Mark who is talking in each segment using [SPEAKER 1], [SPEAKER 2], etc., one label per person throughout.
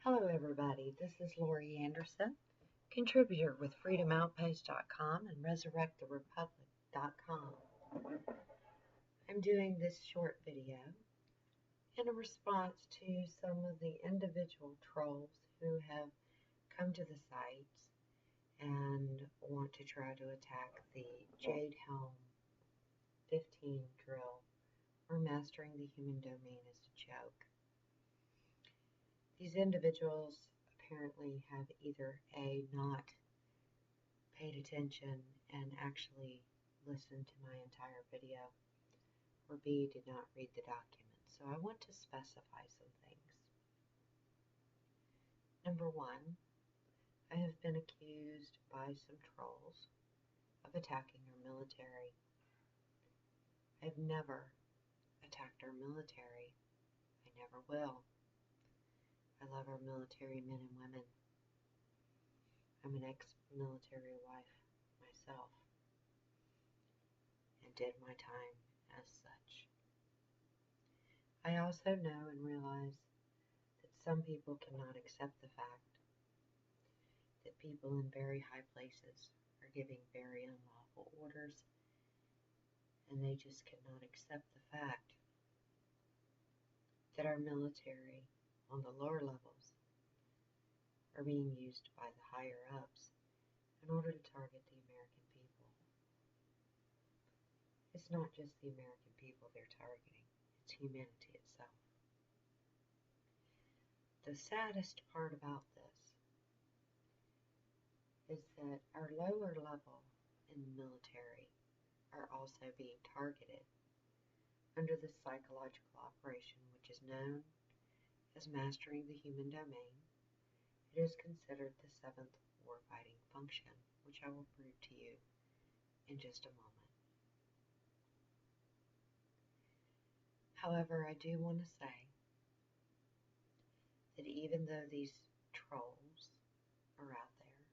[SPEAKER 1] Hello everybody, this is Lorri Anderson, contributor with freedomoutpost.com and resurrecttherepublic.com. I'm doing this short video in a response to some of the individual trolls who have come to the sites and want to try to attack the Jade Helm 15 drill or mastering the human domain as a joke. These individuals apparently have either A, not paid attention and actually listened to my entire video, or B, did not read the document. So I want to specify some things. Number one, I have been accused by some trolls of attacking our military. I have never attacked our military. I never will. I love our military men and women. I'm an ex-military wife myself and did my time as such. I also know and realize that some people cannot accept the fact that people in very high places are giving very unlawful orders, and they just cannot accept the fact that our military on the lower levels are being used by the higher ups in order to target the American people. It's not just the American people they're targeting, it's humanity itself. The saddest part about this is that our lower level in the military are also being targeted under this psychological operation, which is known as mastering the human domain. It is considered the 7th warfighting function, which I will prove to you in just a moment. However, I do want to say that even though these trolls are out there,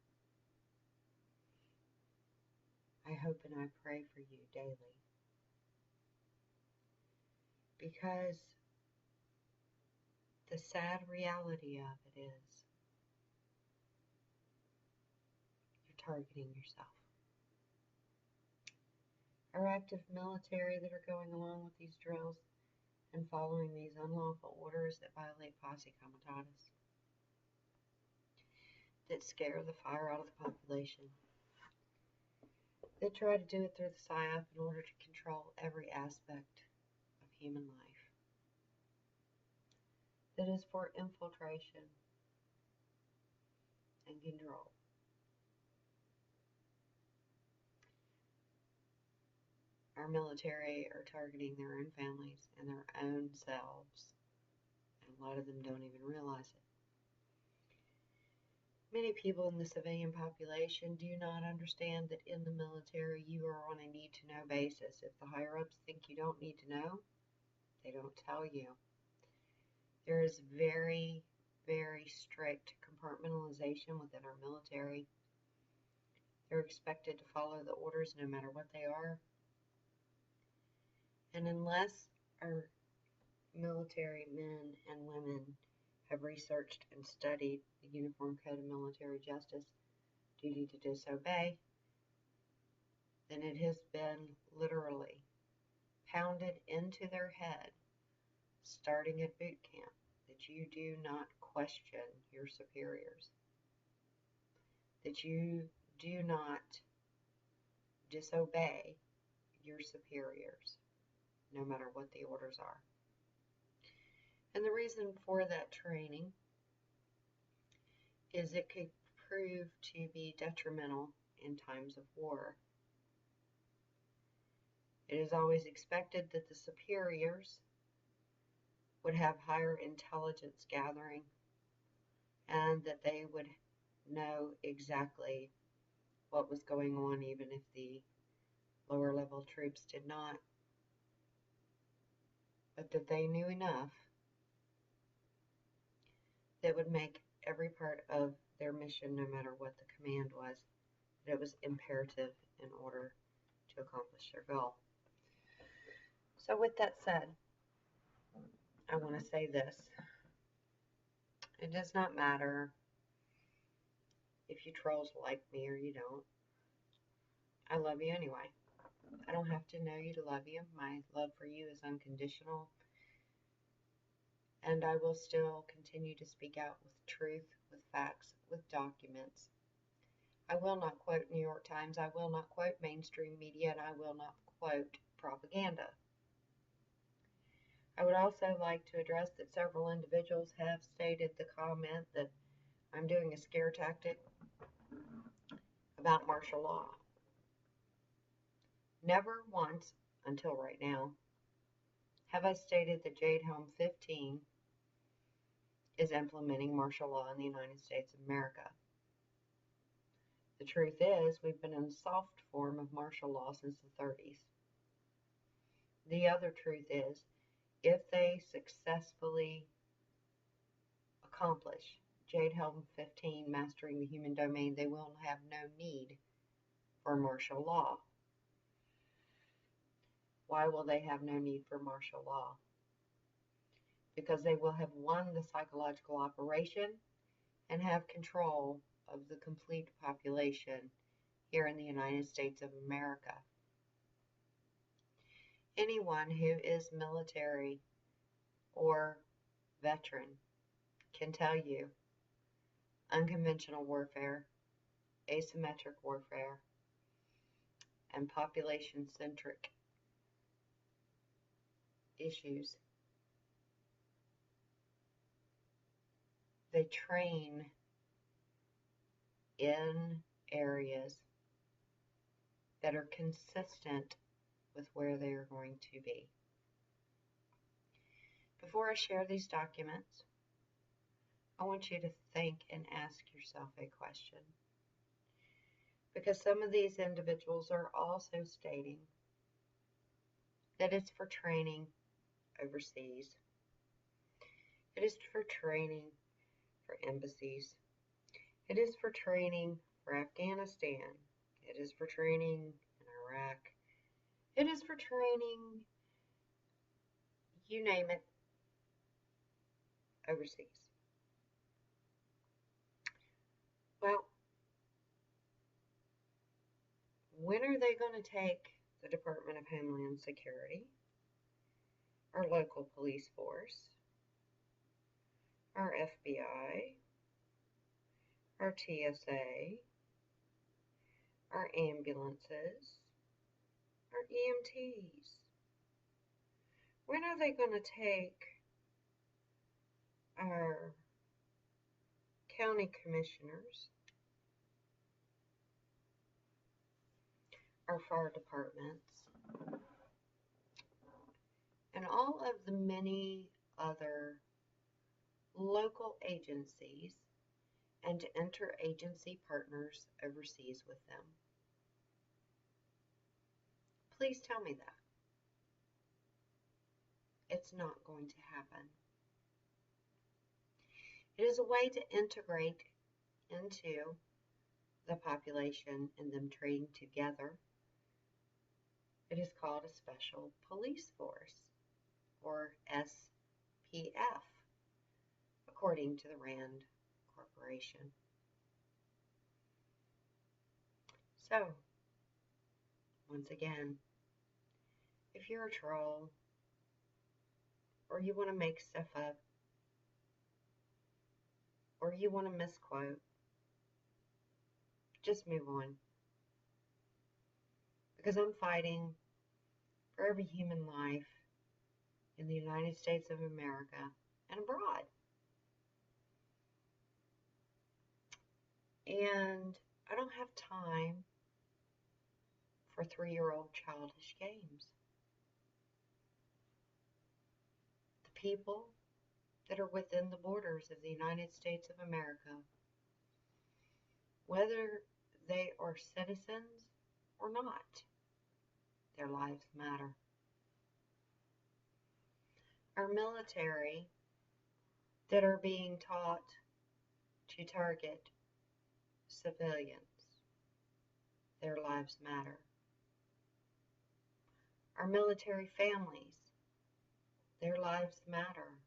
[SPEAKER 1] I hope and I pray for you daily, because the sad reality of it is you're targeting yourself. Our active military that are going along with these drills and following these unlawful orders that violate posse comitatus, that scare the fire out of the population, that try to do it through the PSYOP in order to control every aspect of human life, that is for infiltration and control. Our military are targeting their own families and their own selves, and a lot of them don't even realize it. Many people in the civilian population do not understand that in the military you are on a need-to-know basis. If the higher-ups think you don't need to know, they don't tell you. There is very, very strict compartmentalization within our military. They're expected to follow the orders no matter what they are. And unless our military men and women have researched and studied the Uniform Code of Military Justice, duty to disobey, then it has been literally pounded into their head, starting at boot camp, that you do not question your superiors, that you do not disobey your superiors, no matter what the orders are. And the reason for that training is it could prove to be detrimental in times of war. It is always expected that the superiors would have higher intelligence gathering and that they would know exactly what was going on, even if the lower level troops did not, but that they knew enough that would make every part of their mission, no matter what the command was, that it was imperative in order to accomplish their goal. So with that said, I want to say this. It does not matter if you trolls like me or you don't. I love you anyway. I don't have to know you to love you. My love for you is unconditional. And I will still continue to speak out with truth, with facts, with documents. I will not quote New York Times. I will not quote mainstream media, and I will not quote propaganda. I would also like to address that several individuals have stated the comment that I'm doing a scare tactic about martial law. Never once, until right now, have I stated that Jade Helm 15 is implementing martial law in the United States of America. The truth is, we've been in a soft form of martial law since the 30s. The other truth is, if they successfully accomplish Jade Helm 15, mastering the human domain, they will have no need for martial law. Why will they have no need for martial law? Because they will have won the psychological operation and have control of the complete population here in the United States of America. Anyone who is military or veteran can tell you unconventional warfare, asymmetric warfare, and population-centric issues. They train in areas that are consistent with where they are going to be. Before I share these documents, I want you to think and ask yourself a question. Because some of these individuals are also stating that it's for training overseas. It is for training for embassies. It is for training for Afghanistan. It is for training in Iraq. It is for training, you name it, overseas. Well, when are they going to take the Department of Homeland Security, our local police force, our FBI, our TSA, our ambulances, our EMTs? When are they going to take our county commissioners, our fire departments, and all of the many other local agencies and interagency partners overseas with them? Please tell me that. It's not going to happen. It is a way to integrate into the population and them trading together. It is called a Special Police Force, or SPF, according to the RAND Corporation. So, once again, if you're a troll, or you want to make stuff up, or you want to misquote, just move on. Because I'm fighting for every human life in the United States of America and abroad. And I don't have time for 3-year-old childish games. The people that are within the borders of the United States of America, whether they are citizens or not, their lives matter. Our military that are being taught to target civilians, their lives matter. Our military families, their lives matter.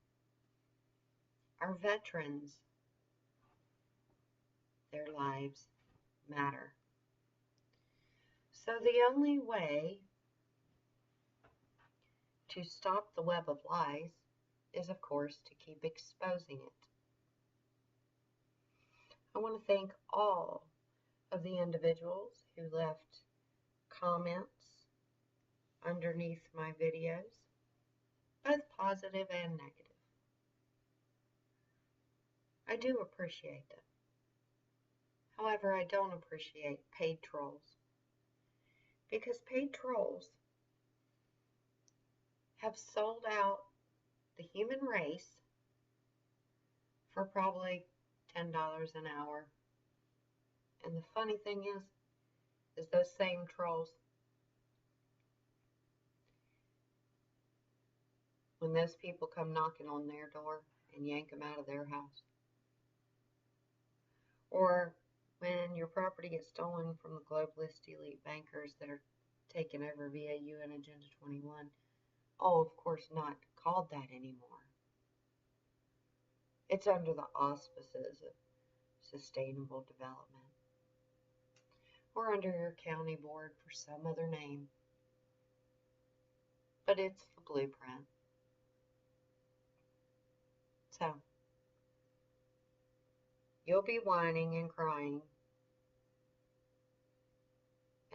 [SPEAKER 1] Our veterans, their lives matter. So the only way to stop the web of lies is, of course, to keep exposing it. I want to thank all of the individuals who left comments underneath my videos, both positive and negative. I do appreciate them. However, I don't appreciate paid trolls, because paid trolls have sold out the human race for probably $10 an hour. And the funny thing is those same trolls, when those people come knocking on their door and yank them out of their house, or when your property gets stolen from the globalist elite bankers that are taken over via UN Agenda 21, oh, of course not called that anymore. It's under the auspices of sustainable development, or under your county board for some other name. But it's the blueprint. So, you'll be whining and crying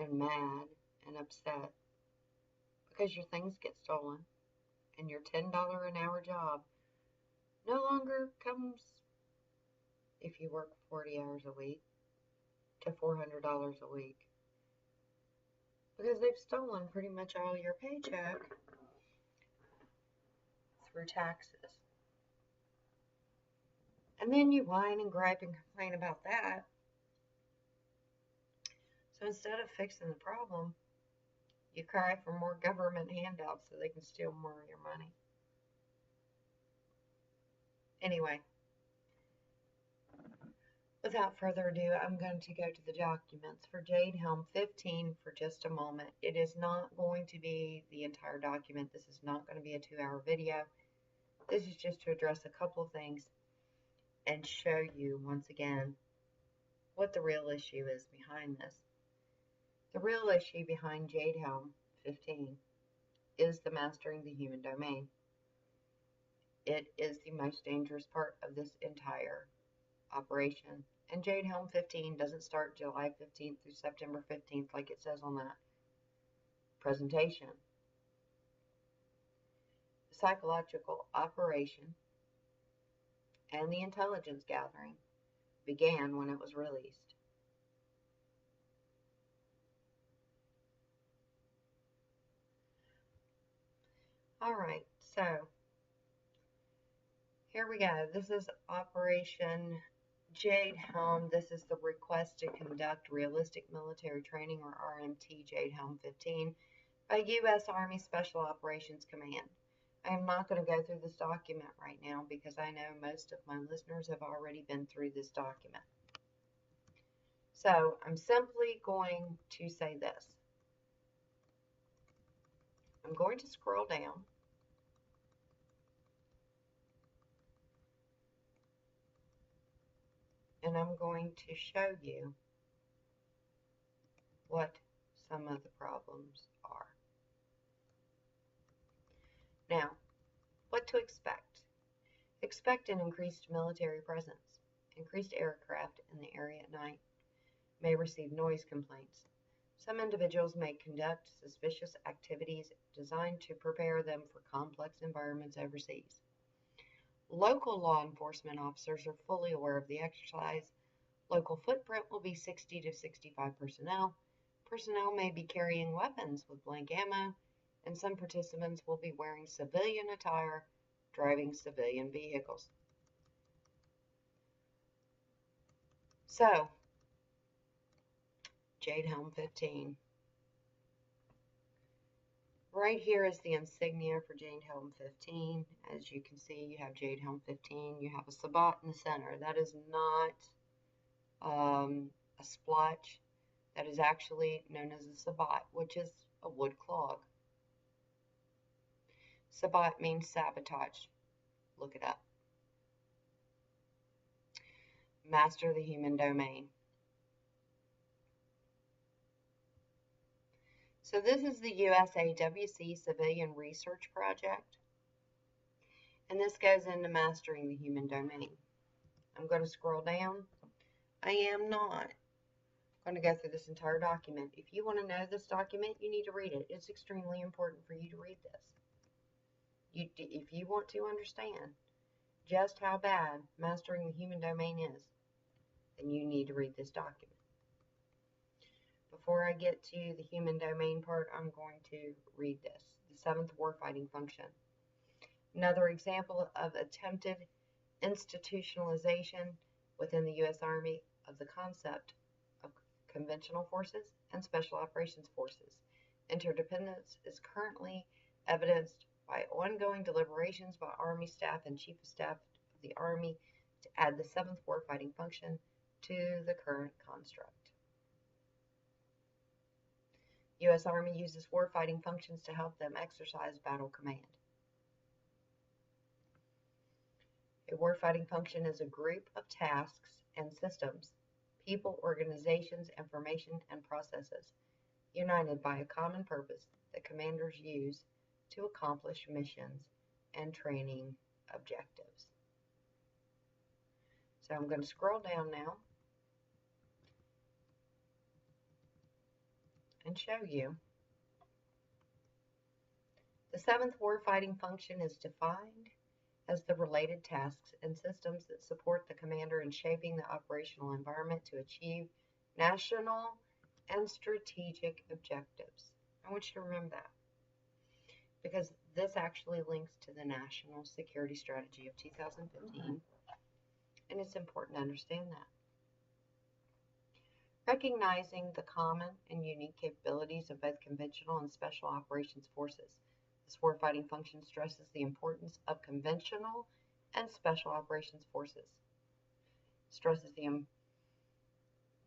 [SPEAKER 1] and mad and upset because your things get stolen and your $10 an hour job no longer comes, if you work 40 hours a week, to $400 a week, because they've stolen pretty much all your paycheck through taxes. And then you whine and gripe and complain about that. So instead of fixing the problem, you cry for more government handouts so they can steal more of your money. Anyway, without further ado, I'm going to go to the documents for Jade Helm 15 for just a moment. It is not going to be the entire document. This is not going to be a 2-hour video. This is just to address a couple of things and show you once again what the real issue is behind this. The real issue behind Jade Helm 15 is the mastering the human domain. It is the most dangerous part of this entire operation. And Jade Helm 15 doesn't start July 15th through September 15th like it says on that presentation. The psychological operation and the intelligence gathering began when it was released. Alright, so here we go. This is Operation Jade Helm. This is the request to conduct realistic military training, or RMT Jade Helm 15, by U.S. Army Special Operations Command. I am not going to go through this document right now because I know most of my listeners have already been through this document. So I'm simply going to say this. I'm going to scroll down. And I'm going to show you what some of the problems are. Now, what to expect? Expect an increased military presence. Increased aircraft in the area at night may receive noise complaints. Some individuals may conduct suspicious activities designed to prepare them for complex environments overseas. Local law enforcement officers are fully aware of the exercise. Local footprint will be 60 to 65 personnel. Personnel may be carrying weapons with blank ammo, and some participants will be wearing civilian attire, driving civilian vehicles. So, Jade Helm 15. Right here is the insignia for Jade Helm 15. As you can see, you have Jade Helm 15. You have a sabot in the center. That is not a splotch. That is actually known as a sabot, which is a wood clog. Sabot means sabotage. Look it up. Master the human domain. So this is the USAWC Civilian Research Project, and this goes into mastering the human domain. I'm going to scroll down. I am not going to go through this entire document. If you want to know this document, you need to read it. It's extremely important for you to read this. If you want to understand just how bad mastering the human domain is, then you need to read this document. Before I get to the human domain part, I'm going to read this. The 7th warfighting function. Another example of attempted institutionalization within the U.S. Army of the concept of conventional forces and special operations forces. Interdependence is currently evidenced by ongoing deliberations by Army staff and Chief of Staff of the Army to add the 7th warfighting function to the current construct. U.S. Army uses warfighting functions to help them exercise battle command. A warfighting function is a group of tasks and systems, people, organizations, information, and processes united by a common purpose that commanders use to accomplish missions and training objectives. So I'm going to scroll down now and show you. The 7th warfighting function is defined as the related tasks and systems that support the commander in shaping the operational environment to achieve national and strategic objectives. I want you to remember that, because this actually links to the National Security Strategy of 2015, and it's important to understand that. Recognizing the common and unique capabilities of both conventional and special operations forces, this warfighting function stresses the importance of conventional and special operations forces, stresses them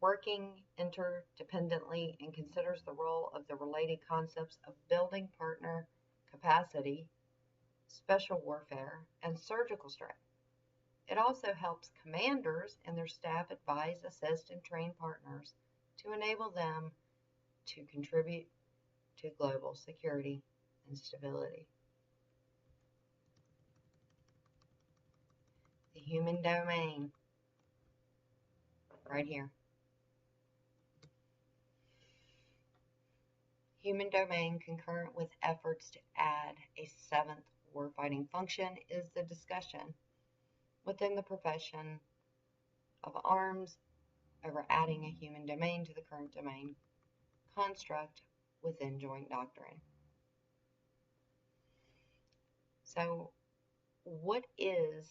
[SPEAKER 1] working interdependently, and considers the role of the related concepts of building partner capacity, special warfare, and surgical strike. It also helps commanders and their staff advise, assist, and train partners to enable them to contribute to global security and stability. The human domain, right here. Human domain, concurrent with efforts to add a 7th warfighting function, is the discussion within the profession of arms over adding a human domain to the current domain construct within joint doctrine. So, what is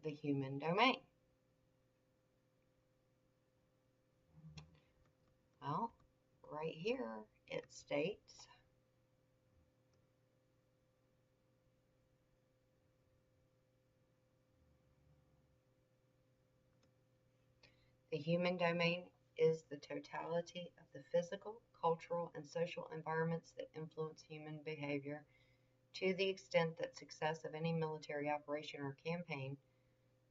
[SPEAKER 1] the human domain? Well, right here it states the human domain is the totality of the physical, cultural, and social environments that influence human behavior to the extent that success of any military operation or campaign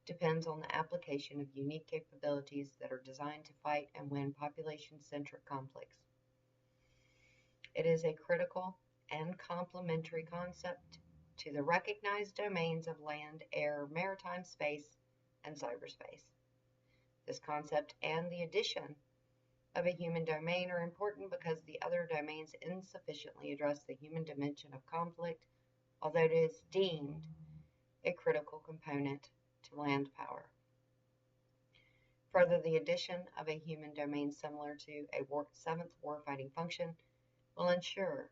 [SPEAKER 1] depends on the application of unique capabilities that are designed to fight and win population-centric conflicts. It is a critical and complementary concept to the recognized domains of land, air, maritime space, and cyberspace. This concept and the addition of a human domain are important because the other domains insufficiently address the human dimension of conflict, although it is deemed a critical component to land power. Further, the addition of a human domain similar to a 7th warfighting function will ensure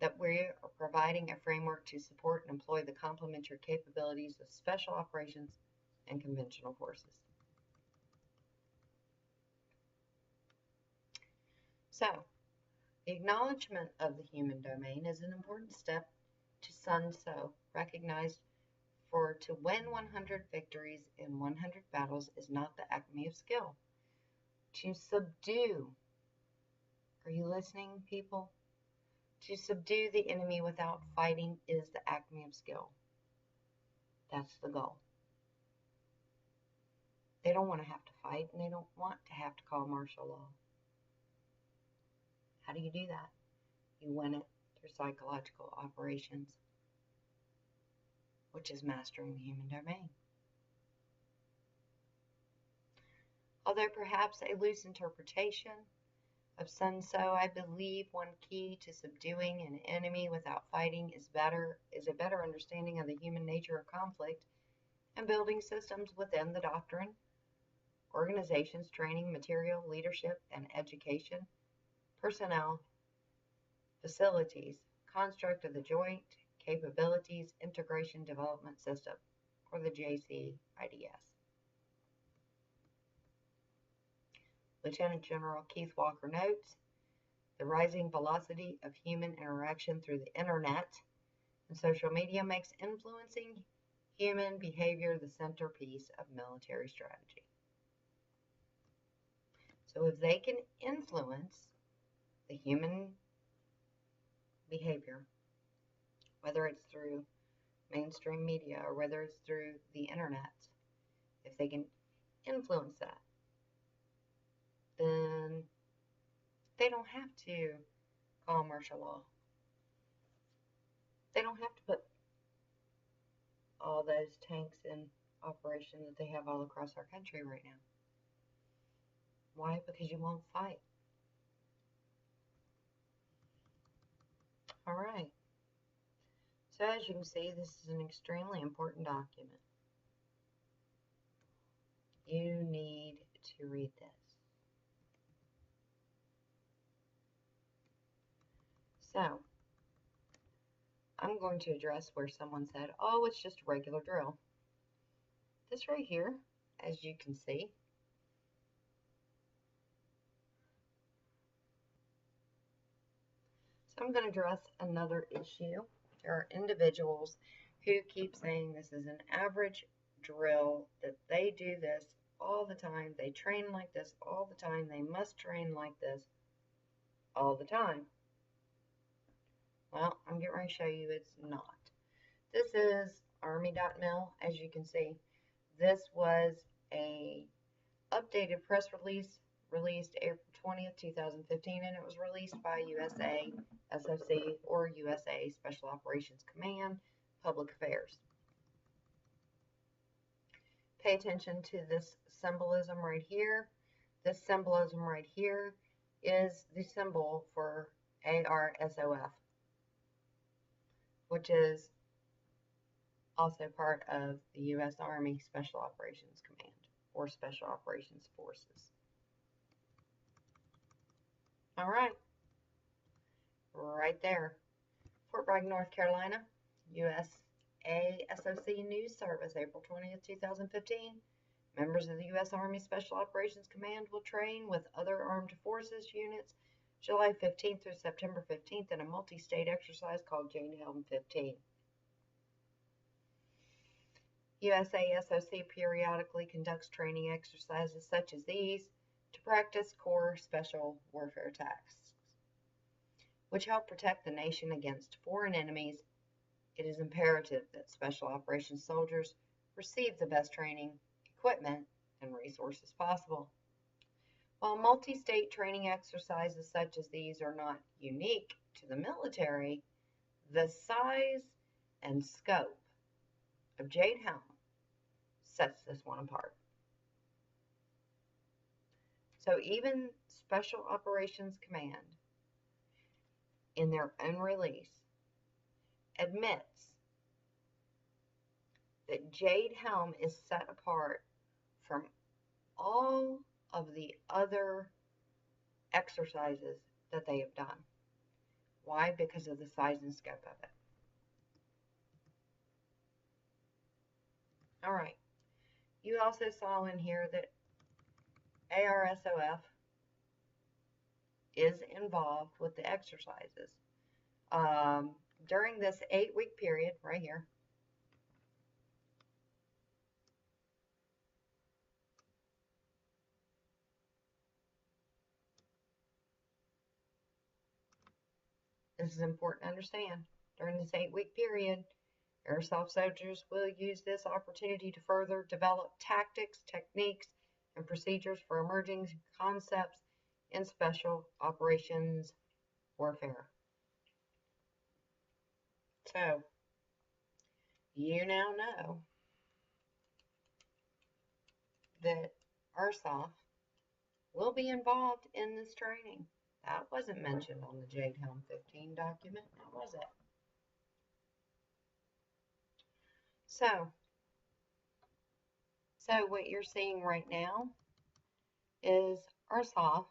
[SPEAKER 1] that we are providing a framework to support and employ the complementary capabilities of special operations and conventional forces. So, the acknowledgement of the human domain is an important step to Sun Tzu, recognized for to win 100 victories in 100 battles is not the acme of skill. To subdue, are you listening, people? To subdue the enemy without fighting is the acme of skill. That's the goal. They don't want to have to fight, and they don't want to have to call martial law. How do you do that? You win it through psychological operations, which is mastering the human domain. Although perhaps a loose interpretation of Sun Tzu, I believe one key to subduing an enemy without fighting is a better understanding of the human nature of conflict and building systems within the doctrine, organizations, training, material, leadership, and education, personnel, facilities, construct of the Joint Capabilities Integration Development System, or the JCIDS. Lieutenant General Keith Walker notes, the rising velocity of human interaction through the internet and social media makes influencing human behavior the centerpiece of military strategy. So if they can influence the human behavior, whether it's through mainstream media or whether it's through the internet, if they can influence that, then they don't have to call martial law. They don't have to put all those tanks in operation that they have all across our country right now. Why? Because you won't fight. All right. So as you can see, this is an extremely important document. You need to read this. So, I'm going to address where someone said, oh, it's just a regular drill. This right here, as you can see, so I'm going to address another issue. There are individuals who keep saying this is an average drill, that they do this all the time, they train like this all the time, they must train like this all the time. Well, I'm getting ready to show you it's not. This is Army.mil, as you can see. This was a updated press release released April 20th, 2015, and it was released by USASOC or USA Special Operations Command, Public Affairs. Pay attention to this symbolism right here. This symbolism right here is the symbol for ARSOF, which is also part of the U.S. Army Special Operations Command or Special Operations Forces. All right, right there. Fort Bragg, North Carolina, USASOC News Service, April 20th, 2015. Members of the U.S. Army Special Operations Command will train with other armed forces units July 15th through September 15th in a multi-state exercise called Jade Helm 15. USASOC periodically conducts training exercises such as these to practice core special warfare tasks, which help protect the nation against foreign enemies. It is imperative that special operations soldiers receive the best training, equipment, and resources possible. While multi-state training exercises such as these are not unique to the military, the size and scope of Jade Helm sets this one apart. So even Special Operations Command, in their own release, admits that Jade Helm is set apart from all of the other exercises that they have done. Why? Because of the size and scope of it. All right. You also saw in here that ARSOF is involved with the exercises. During this 8-week period right here, this is important to understand. During this 8-week period, ARSOF soldiers will use this opportunity to further develop tactics, techniques, and procedures for emerging concepts in special operations warfare. So, you now know that ARSOF will be involved in this training. That wasn't mentioned on the Jade Helm 15 document, now was it? So what you're seeing right now is ARSOF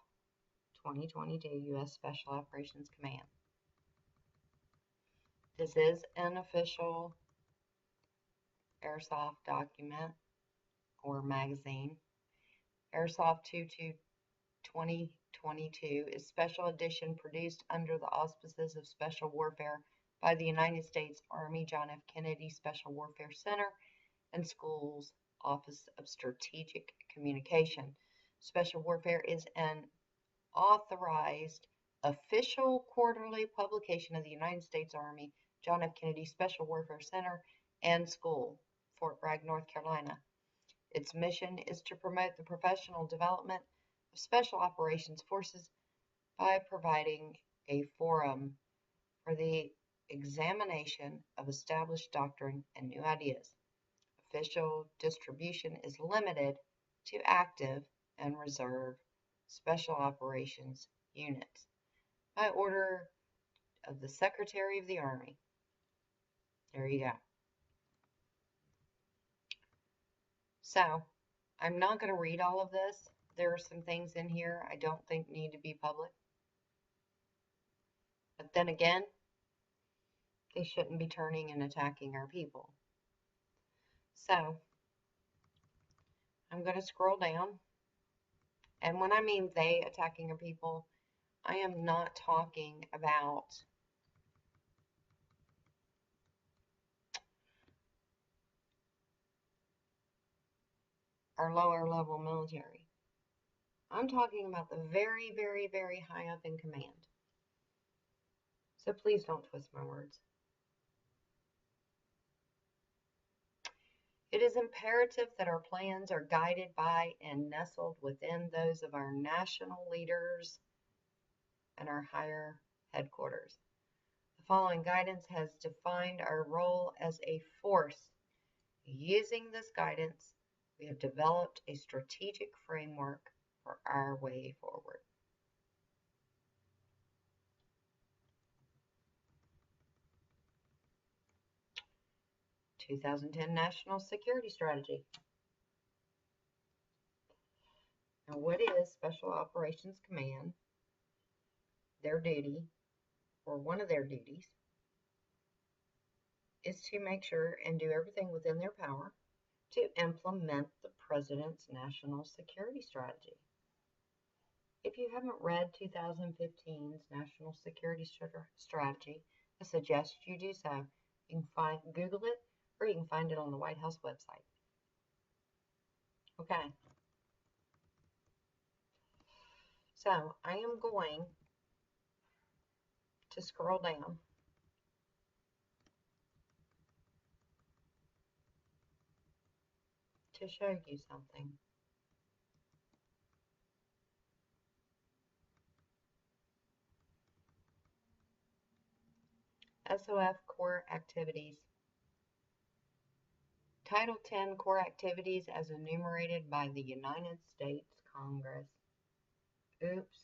[SPEAKER 1] 2022 U.S. Special Operations Command. This is an official ARSOF document or magazine. ARSOF 2022 is special edition produced under the auspices of Special Warfare by the United States Army John F. Kennedy Special Warfare Center and School's Office of Strategic Communication. Special Warfare is an authorized official quarterly publication of the United States Army John F. Kennedy Special Warfare Center and School, Fort Bragg, North Carolina. Its mission is to promote the professional development of special operations forces by providing a forum for the examination of established doctrine and new ideas. Official distribution is limited to active and reserve special operations units by order of the Secretary of the Army. There you go. So, I'm not going to read all of this. There are some things in here I don't think need to be public. But then again, they shouldn't be turning and attacking our people. So, I'm going to scroll down. And when I mean they attacking our people, I am not talking about our lower level military. I'm talking about the very, very, very high up in command. So please don't twist my words. It is imperative that our plans are guided by and nestled within those of our national leaders and our higher headquarters. The following guidance has defined our role as a force. Using this guidance, we have developed a strategic framework for our way forward. (2010) National Security Strategy. Now, what is Special Operations Command? Their duty, or one of their duties, is to make sure and do everything within their power to implement the President's National Security Strategy. If you haven't read 2015's National Security Strategy, I suggest you do so. You can Google it, or you can find it on the White House website. Okay. So I am going to scroll down to show you something. SOF Core Activities. Title 10 Core Activities as enumerated by the United States Congress. Oops.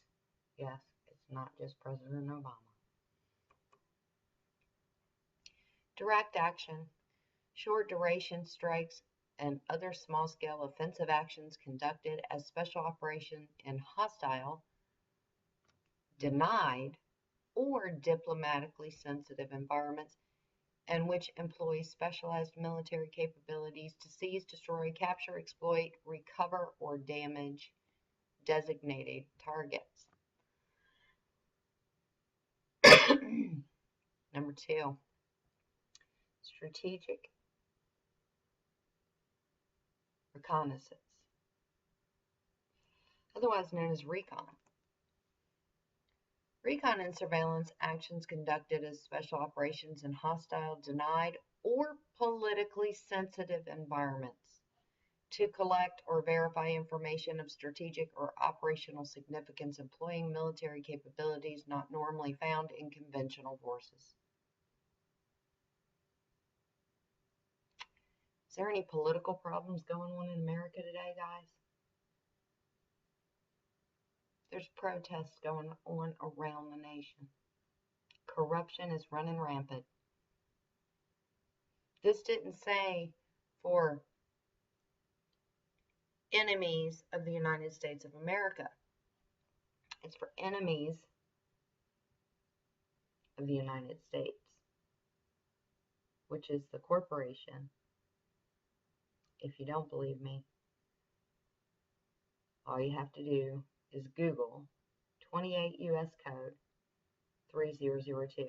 [SPEAKER 1] Yes, it's not just President Obama. Direct action. Short duration strikes and other small-scale offensive actions conducted as special operation in hostile, denied, or diplomatically sensitive environments, and which employ specialized military capabilities to seize, destroy, capture, exploit, recover, or damage designated targets. Number 2, strategic reconnaissance, otherwise known as recon. Recon and surveillance actions conducted as special operations in hostile, denied, or politically sensitive environments to collect or verify information of strategic or operational significance employing military capabilities not normally found in conventional forces. Is there any political problems going on in America today, guys? There's protests going on around the nation. Corruption is running rampant. This didn't say for enemies of the United States of America. It's for enemies of the United States, which is the corporation. If you don't believe me, all you have to do is Google 28 U.S. Code 3002.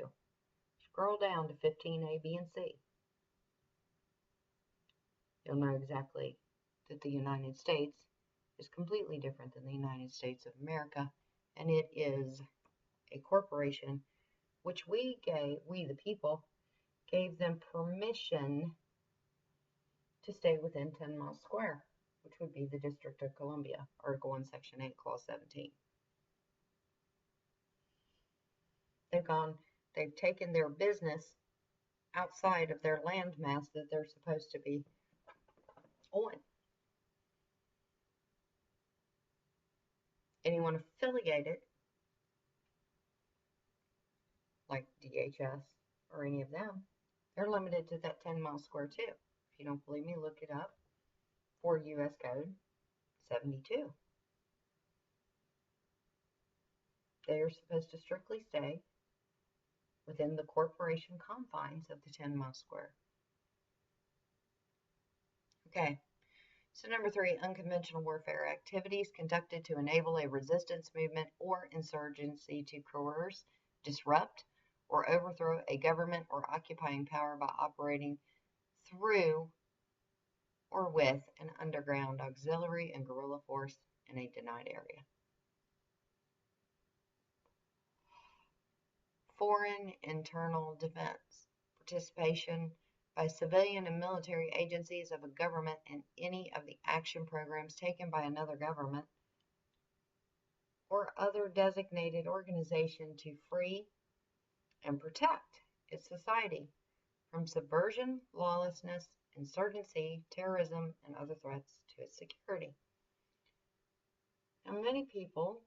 [SPEAKER 1] Scroll down to 15A, B, and C. You'll know exactly that the United States is completely different than the United States of America, and it is a corporation which we the people, gave them permission to stay within 10 miles square, which would be the District of Columbia, Article 1, Section 8, Clause 17. They've taken their business outside of their landmass that they're supposed to be on. Anyone affiliated, like DHS or any of them, they're limited to that 10 mile square too. If you don't believe me, look it up for U.S. Code 72. They are supposed to strictly stay within the corporation confines of the 10 mile square. Okay, so number 3, unconventional warfare activities conducted to enable a resistance movement or insurgency to coerce, disrupt, or overthrow a government or occupying power by operating through or with an underground auxiliary and guerrilla force in a denied area. Foreign internal defense, participation by civilian and military agencies of a government in any of the action programs taken by another government or other designated organization to free and protect its society from subversion, lawlessness, insurgency, terrorism, and other threats to its security. Now, many people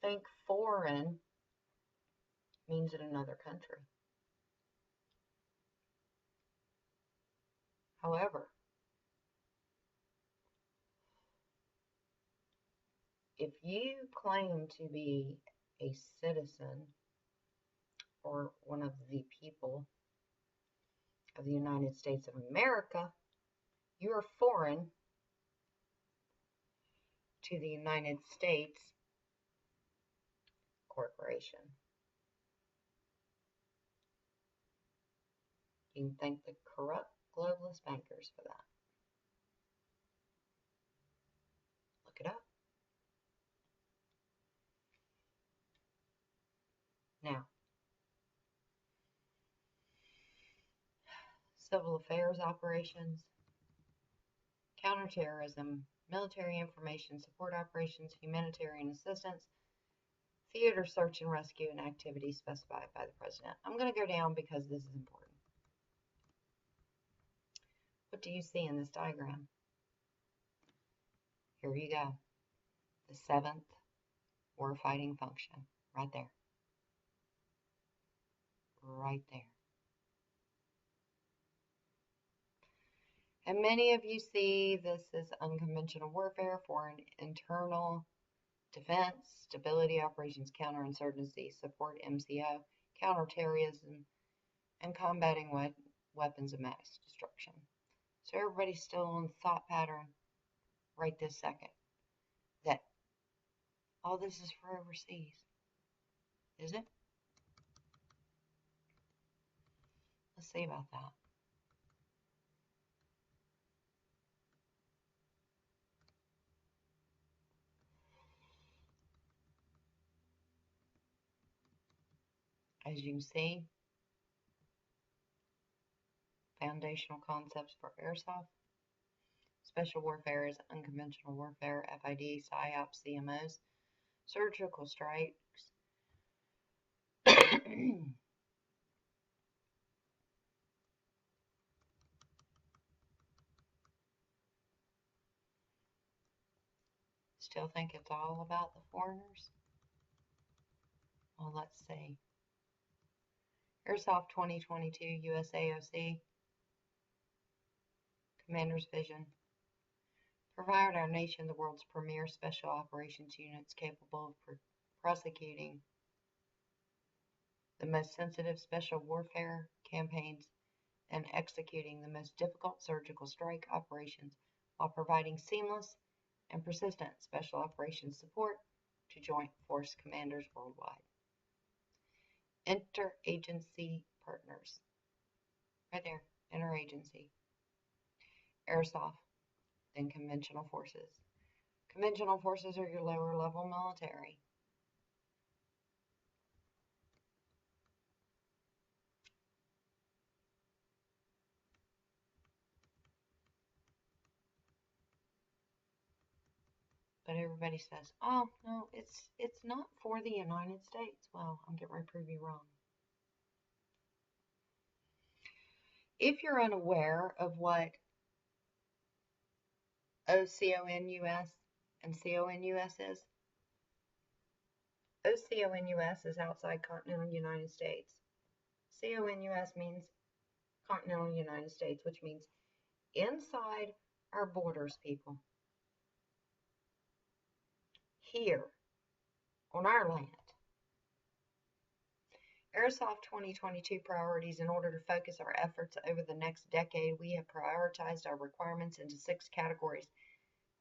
[SPEAKER 1] think foreign means in another country. However, if you claim to be a citizen or one of the people of the United States of America, you are foreign to the United States corporation. You can thank the corrupt globalist bankers for that. Look it up. Now, civil affairs operations, counterterrorism, military information support operations, humanitarian assistance, theater search and rescue, and activities specified by the President. I'm going to go down because this is important. What do you see in this diagram? Here you go. The 7th warfighting function, right there. Right there. And many of you see this as unconventional warfare, foreign internal defense, stability operations, counterinsurgency, support MCO, counterterrorism, and combating weapons of mass destruction. So everybody's still on the thought pattern right this second that all this is for overseas. Is it? Let's see about that. As you can see, Foundational concepts for ARSOF. Special warfare is unconventional warfare, FID, PSYOPs, CMOs. Surgical strikes. Still think it's all about the foreigners? Well, let's see. ARSOF 2022 USAOC. Commander's Vision. Provide our nation the world's premier special operations units capable of prosecuting the most sensitive special warfare campaigns and executing the most difficult surgical strike operations while providing seamless and persistent special operations support to joint force commanders worldwide. Interagency partners. Right there, interagency. ARSOF, then conventional forces. Conventional forces are your lower level military. But everybody says, oh, no, it's not for the United States. Well, I'm getting ready to prove you wrong. If you're unaware of what OCONUS and CONUS is, OCONUS is outside continental United States. CONUS means continental United States, which means inside our borders, people. Here, on our land. ARSOF 2022 priorities. In order to focus our efforts over the next decade, we have prioritized our requirements into 6 categories,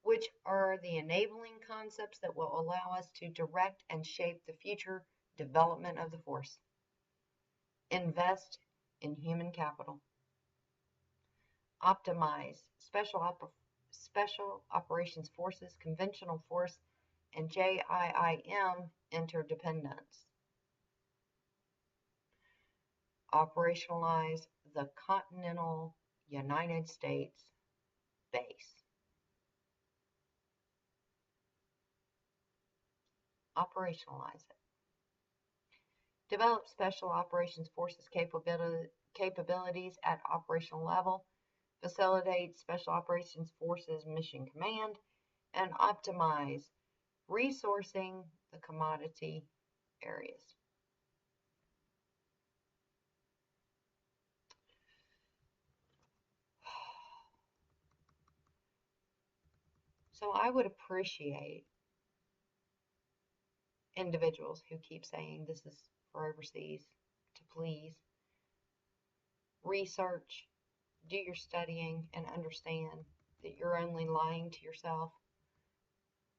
[SPEAKER 1] which are the enabling concepts that will allow us to direct and shape the future development of the force. Invest in human capital. Optimize special operations forces, conventional force, and JIIM interdependence. Operationalize the continental United States base. Operationalize it. Develop special operations forces capabilities at operational level. Facilitate special operations forces mission command, and optimize resourcing the commodity areas. So I would appreciate individuals who keep saying this is for overseas to please research, do your studying, and understand that you're only lying to yourself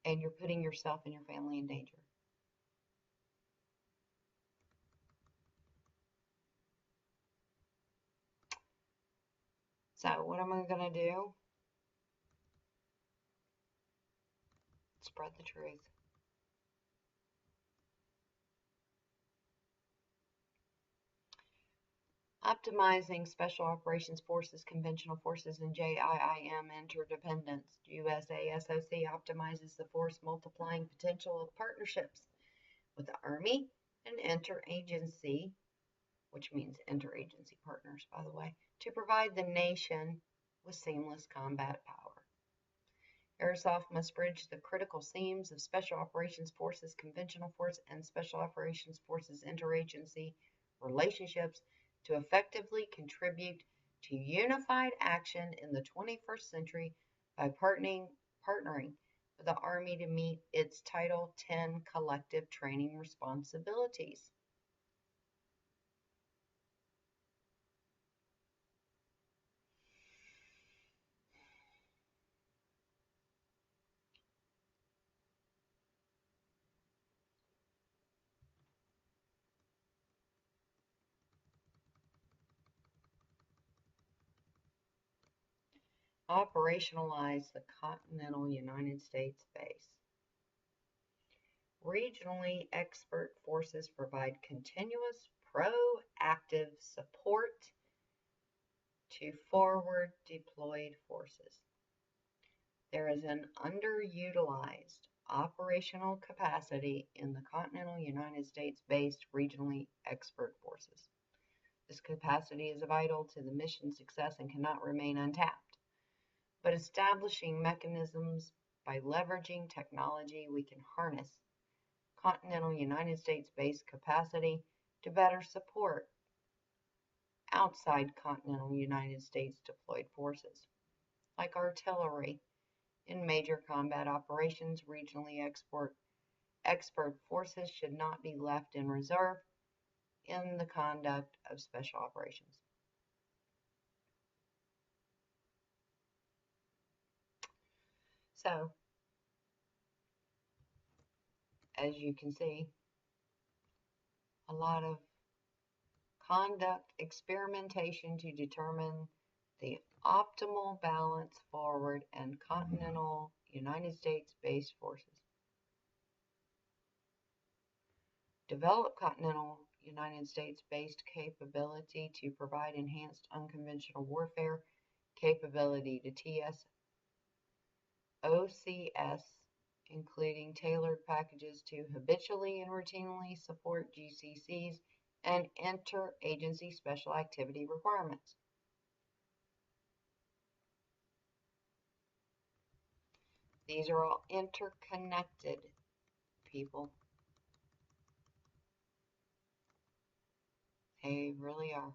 [SPEAKER 1] and you're putting yourself and your family in danger. So what am I going to do? Spread the truth. Optimizing Special Operations Forces, Conventional Forces, and JIIM interdependence. USASOC optimizes the force multiplying potential of partnerships with the Army and interagency, which means interagency partners, by the way, to provide the nation with seamless combat power. ARSOF must bridge the critical seams of Special Operations Forces, Conventional Force, and Special Operations Forces interagency relationships to effectively contribute to unified action in the 21st century by partnering with the Army to meet its Title X collective training responsibilities. Operationalize the continental United States base. Regionally expert forces provide continuous proactive support to forward deployed forces. There is an underutilized operational capacity in the continental United States-based regionally expert forces. This capacity is vital to the mission's success and cannot remain untapped. But establishing mechanisms by leveraging technology, we can harness continental United States-based capacity to better support outside continental United States deployed forces, like artillery. In major combat operations, regionally expert forces should not be left in reserve in the conduct of special operations. So, as you can see, a lot of conduct experimentation to determine the optimal balance forward and continental United States-based forces. Develop continental United States-based capability to provide enhanced unconventional warfare capability to OCS, including tailored packages to habitually and routinely support GCCs and interagency special activity requirements. These are all interconnected, people. They really are.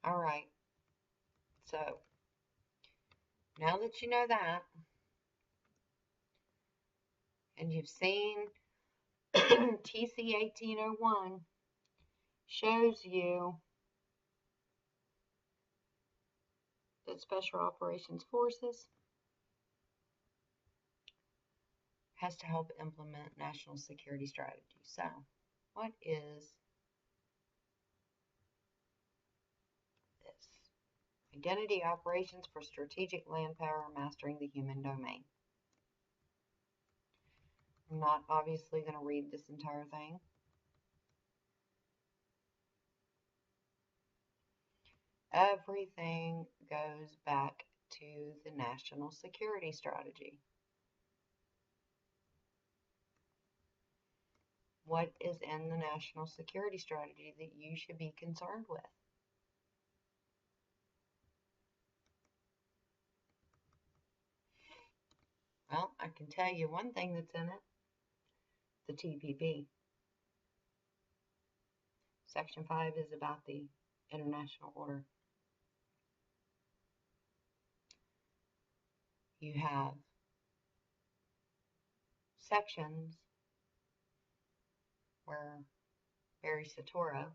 [SPEAKER 1] All right. So, now that you know that, and you've seen TC 1801 shows you that Special Operations Forces has to help implement national security strategy. So, what is this? Identity Operations for Strategic Land Power, Mastering the Human Domain. I'm not obviously going to read this entire thing. Everything goes back to the national security strategy. What is in the national security strategy that you should be concerned with? Well, I can tell you one thing that's in it. The TPP. Section 5 is about the international order. You have sections where Barry Soetoro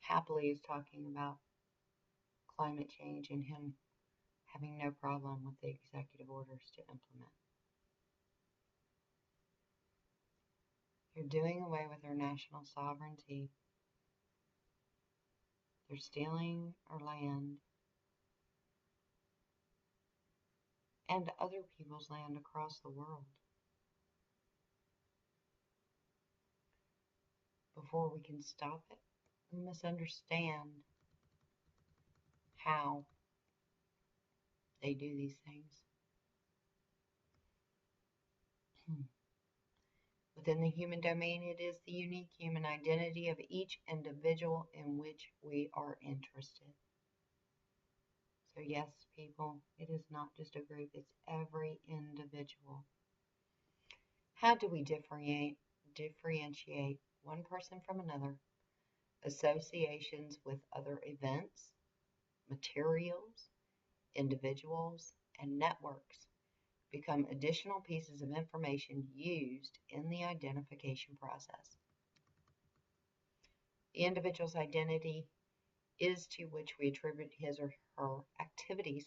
[SPEAKER 1] happily is talking about climate change and him having no problem with the executive orders to implement. You're doing away with our national sovereignty. They're stealing our land and other people's land across the world. Before we can stop it, we must understand how they do these things. Within the human domain, it is the unique human identity of each individual in which we are interested. So yes, people, it is not just a group, it's every individual. How do we differentiate one person from another? Associations with other events, materials, individuals, and networks become additional pieces of information used in the identification process. The individual's identity is to which we attribute his or her activities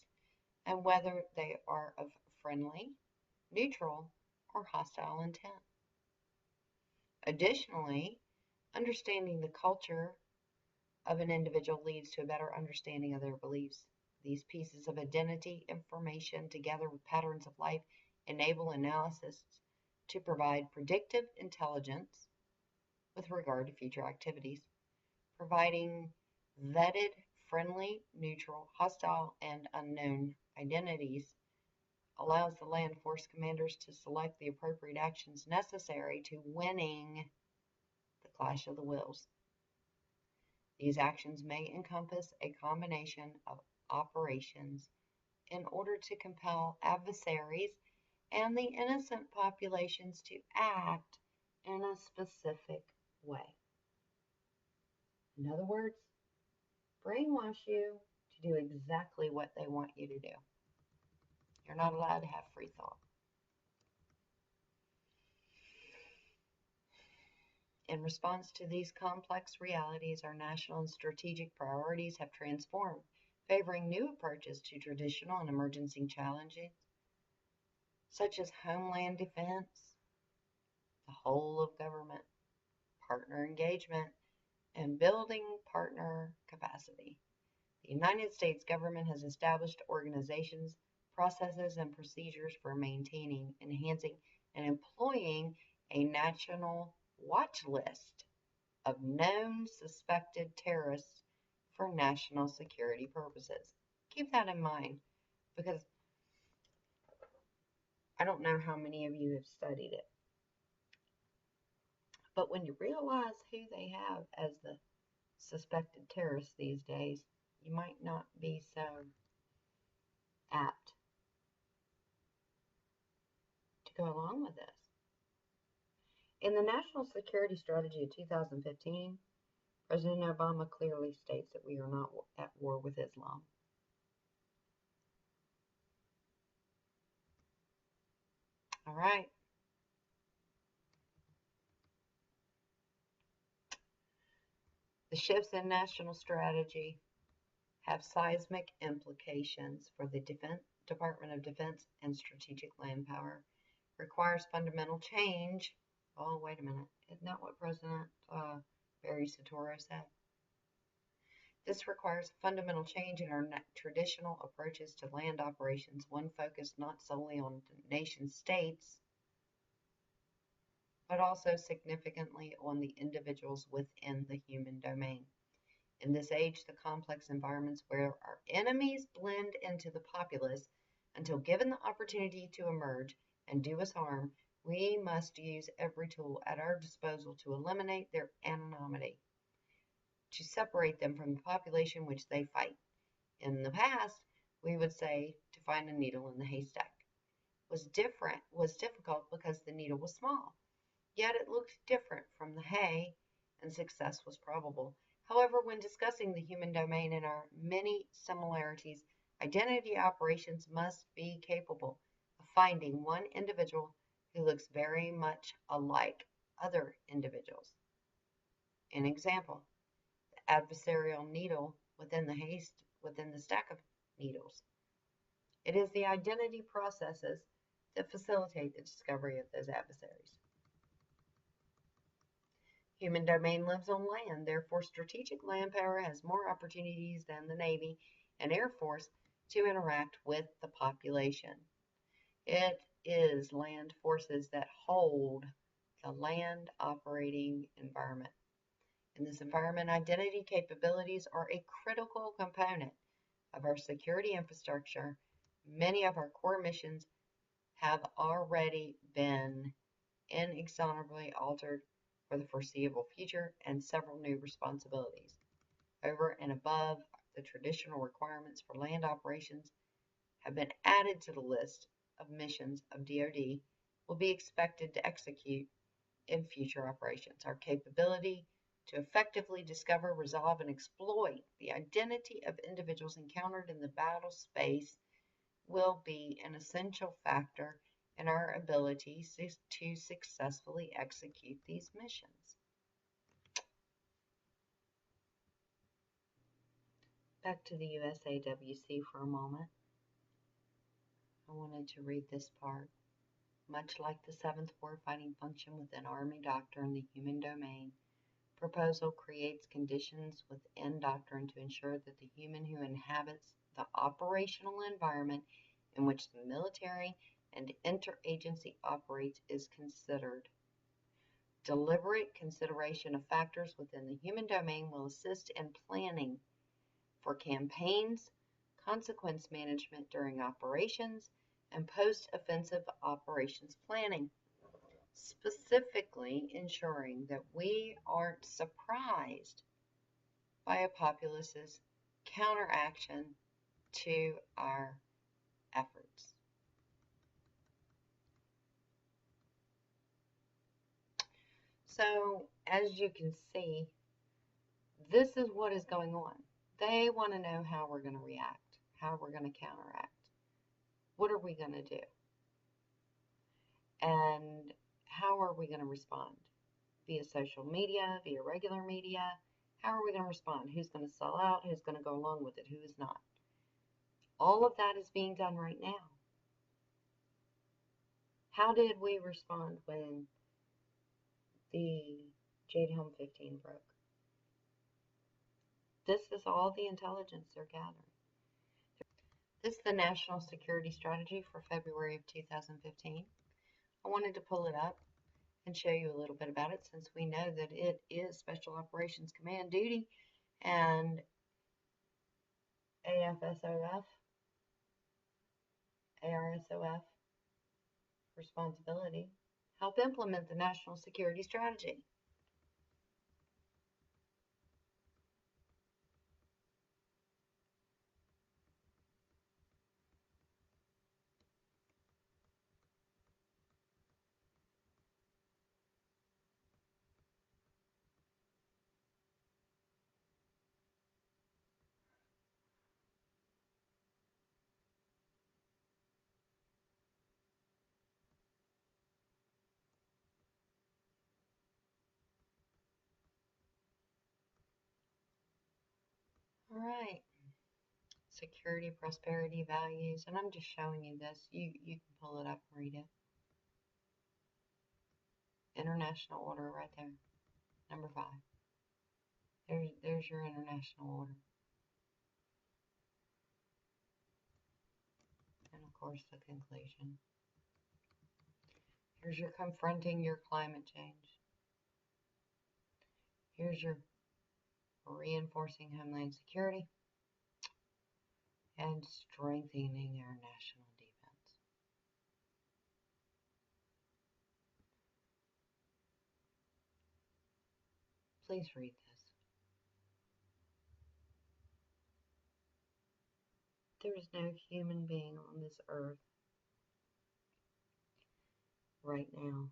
[SPEAKER 1] and whether they are of friendly, neutral, or hostile intent. Additionally, understanding the culture of an individual leads to a better understanding of their beliefs These pieces of identity information, together with patterns of life, enable analysis to provide predictive intelligence with regard to future activities, providing vetted, friendly, neutral, hostile, and unknown identities allows the land force commanders to select the appropriate actions necessary to winning the clash of the wills. These actions may encompass a combination of operations in order to compel adversaries and the innocent populations to act in a specific way. In other words, brainwash you to do exactly what they want you to do. You're not allowed to have free thought. In response to these complex realities, our national and strategic priorities have transformed, favoring new approaches to traditional and emerging challenges, such as homeland defense, the whole of government, partner engagement, and building partner capacity. The United States government has established organizations, processes, and procedures for maintaining, enhancing, and employing a national watch list of known suspected terrorists for national security purposes. Keep that in mind, because I don't know how many of you have studied it. But when you realize who they have as the suspected terrorists these days, you might not be so apt to go along with this. In the National Security Strategy of 2015, President Obama clearly states that we are not at war with Islam. All right. The shifts in national strategy have seismic implications for the Department of Defense and strategic land power. Requires fundamental change. Oh, wait a minute. Isn't that what President Barry Soetoro said? This requires fundamental change in our traditional approaches to land operations, one focused not solely on nation states, but also significantly on the individuals within the human domain. In this age, the complex environments where our enemies blend into the populace until given the opportunity to emerge and do us harm, we must use every tool at our disposal to eliminate their anonymity, to separate them from the population which they fight. In the past, we would say to find a needle in the haystack was difficult because the needle was small. Yet it looked different from the hay, and success was probable. However, when discussing the human domain and our many similarities, identity operations must be capable of finding one individual who looks very much alike other individuals. An example, the adversarial needle within the stack of needles. It is the identity processes that facilitate the discovery of those adversaries. Human domain lives on land, therefore strategic land power has more opportunities than the Navy and Air Force to interact with the population. It is land forces that hold the land operating environment. In this environment, identity capabilities are a critical component of our security infrastructure. Many of our core missions have already been inexorably altered for the foreseeable future, and several new responsibilities, over and above the traditional requirements for land operations, have been added to the list of missions of DoD will be expected to execute in future operations. Our capability to effectively discover, resolve, and exploit the identity of individuals encountered in the battle space will be an essential factor in our ability to successfully execute these missions. Back to the USAWC for a moment. I wanted to read this part. Much like the 7th warfighting function within Army doctrine, the human domain proposal creates conditions within doctrine to ensure that the human who inhabits the operational environment in which the military and interagency operates is considered. Deliberate consideration of factors within the human domain will assist in planning for campaigns, consequence management during operations, and post-offensive operations planning, specifically ensuring that we aren't surprised by a populace's counteraction to our efforts. So, as you can see, this is what is going on. They want to know how we're going to react, how we're going to counteract. What are we going to do? And how are we going to respond? Via social media, via regular media? How are we going to respond? Who's going to sell out? Who's going to go along with it? Who is not? All of that is being done right now. How did we respond when the Jade Helm 15 broke? This is all the intelligence they're gathering. This is the National Security Strategy for February of 2015. I wanted to pull it up and show you a little bit about it, since we know that it is Special Operations Command duty and AFSOF, ARSOF responsibility. Help implement the National Security Strategy. All right. Security, prosperity, values, and I'm just showing you this. You can pull it up and read it. International order right there, number 5. There's your international order. And of course the conclusion. Here's your confronting your climate change. Here's your reinforcing homeland security and strengthening our national defense. Please read this. There is no human being on this earth right now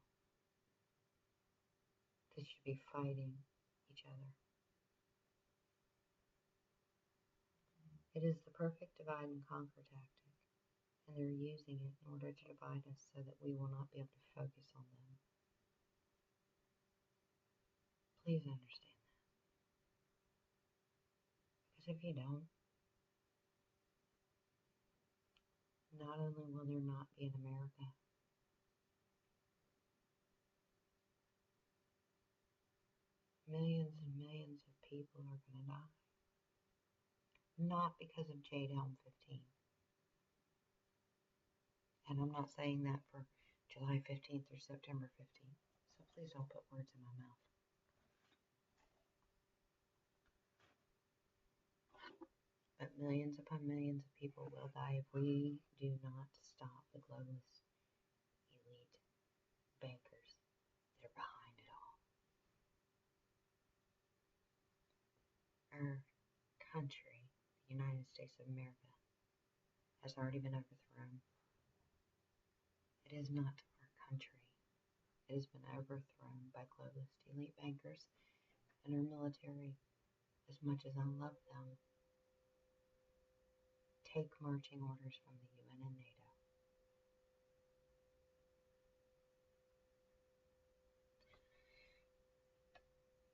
[SPEAKER 1] that should be fighting each other. It is the perfect divide and conquer tactic, and they're using it in order to divide us so that we will not be able to focus on them. Please understand that. Because if you don't, not only will there not be an America, millions and millions of people are going to die. Not because of Jade Helm 15. And I'm not saying that for July 15th or September 15th. So please don't put words in my mouth. But millions upon millions of people will die if we do not stop the globalist elite bankers that are behind it all. Our country, the United States of America, has already been overthrown. It is not our country. It has been overthrown by globalist elite bankers and our military. As much as I love them, take marching orders from the UN and NATO.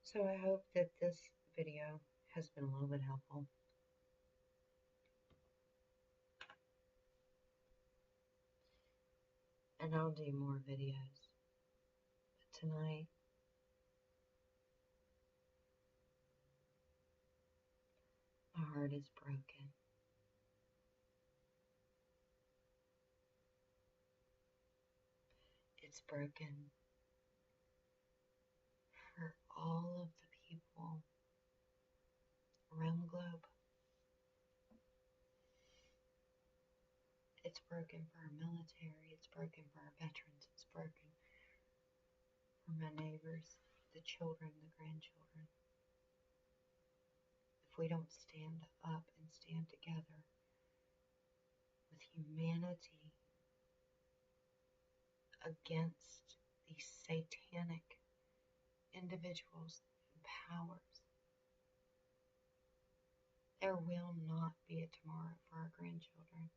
[SPEAKER 1] So I hope that this video has been a little bit helpful. And I'll do more videos. But tonight, my heart is broken. It's broken for all of the people around the globe. It's broken for our military. It's broken for our veterans. It's broken for my neighbors, the children, the grandchildren. If we don't stand up and stand together with humanity against these satanic individuals and powers, there will not be a tomorrow for our grandchildren.